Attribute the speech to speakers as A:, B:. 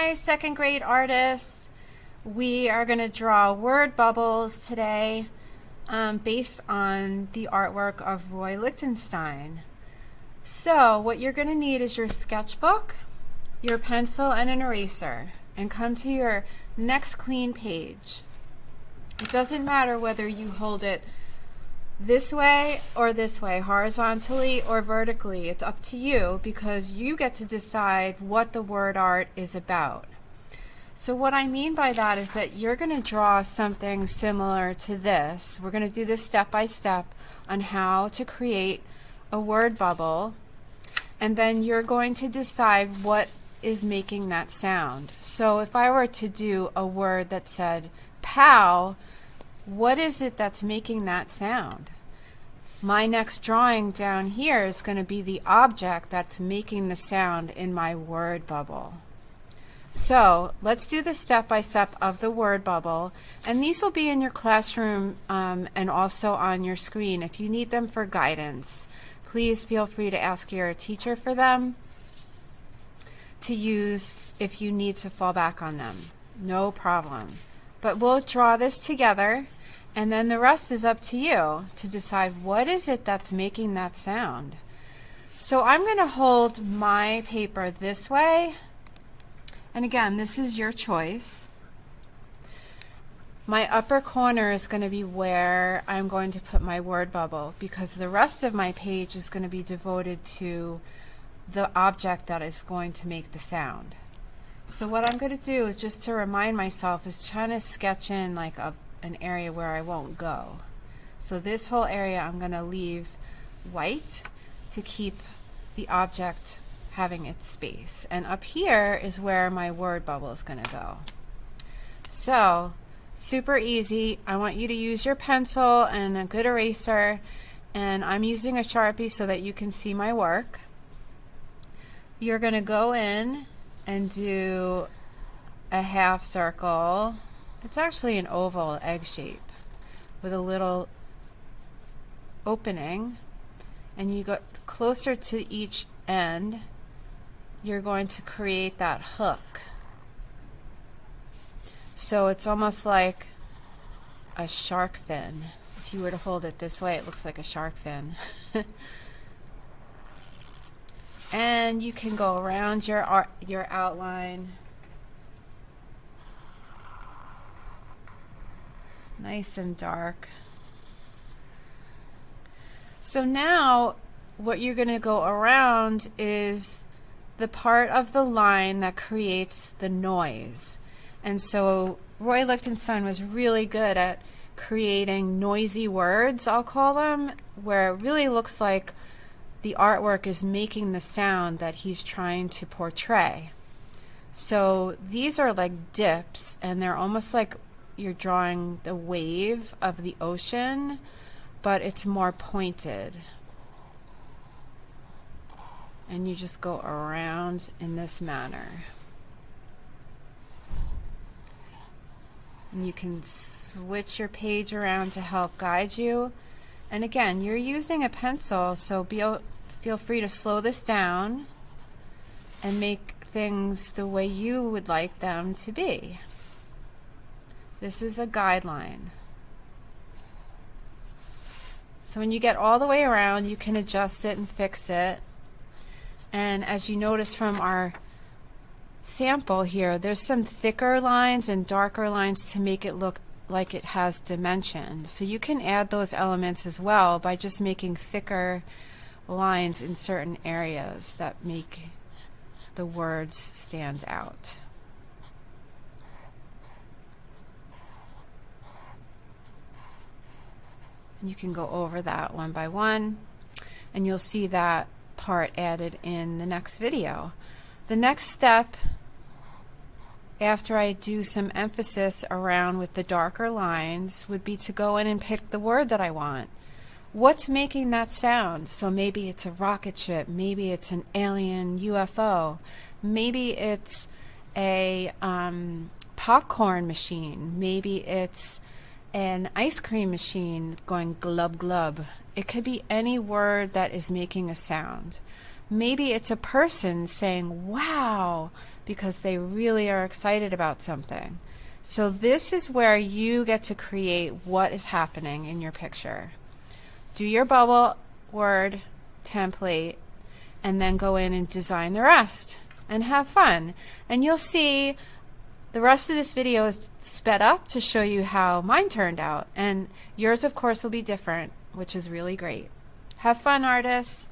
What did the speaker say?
A: Hi, second grade artists. We are going to draw word bubbles today based on the artwork of Roy Lichtenstein. So what you're going to need is your sketchbook, your pencil, and an eraser, and come to your next clean page. It doesn't matter whether you hold it this way, horizontally or vertically. It's up to you because you get to decide what the word art is about. So what I mean by that is that you're going to draw something similar to this. We're going to do this step by step on how to create a word bubble, and then you're going to decide what is making that sound. So if I were to do a word that said pow, what is it that's making that sound? My next drawing down here is going to be the object that's making the sound in my word bubble. So let's do the step-by-step of the word bubble, and these will be in your classroom and also on your screen. If you need them for guidance, please feel free to ask your teacher for them to use if you need to fall back on them. No problem. But we'll draw this together, and then the rest is up to you to decide what is it that's making that sound. So I'm going to hold my paper this way, and again, this is your choice. My upper corner is going to be where I'm going to put my word bubble, because the rest of my page is going to be devoted to the object that is going to make the sound. So what I'm going to do is, just to remind myself, is trying to sketch in like an area where I won't go. So this whole area I'm going to leave white to keep the object having its space. And up here is where my word bubble is going to go. So super easy. I want you to use your pencil and a good eraser, and I'm using a Sharpie so that you can see my work. You're going to go in and do a half circle. It's actually an oval egg shape with a little opening, and you go closer to each end. You're going to create that hook. So it's almost like a shark fin. If you were to hold it this way, it looks like a shark fin. And you can go around your outline. Nice and dark. So now what you're going to go around is the part of the line that creates the noise. And so Roy Lichtenstein was really good at creating noisy words, I'll call them, where it really looks like the artwork is making the sound that he's trying to portray. So these are like dips, and they're almost like you're drawing the wave of the ocean, but it's more pointed. And you just go around in this manner. And you can switch your page around to help guide you. And again, you're using a pencil, so feel free to slow this down and make things the way you would like them to be. This is a guideline. So when you get all the way around, you can adjust it and fix it. And as you notice from our sample here, there's some thicker lines and darker lines to make it look like it has dimension. So you can add those elements as well by just making thicker lines in certain areas that make the words stand out. You can go over that one by one, and you'll see that part added in the next video. The next step, after I do some emphasis around with the darker lines, would be to go in and pick the word that I want. What's making that sound? So maybe it's a rocket ship, maybe it's an alien UFO, maybe it's a popcorn machine, maybe it's an ice cream machine going glub glub. It could be any word that is making a sound. Maybe it's a person saying wow because they really are excited about something. So this is where you get to create what is happening in your picture. Do your bubble word template and then go in and design the rest and have fun. And you'll see the rest of this video is sped up to show you how mine turned out. And yours, of course, will be different, which is really great. Have fun, artists.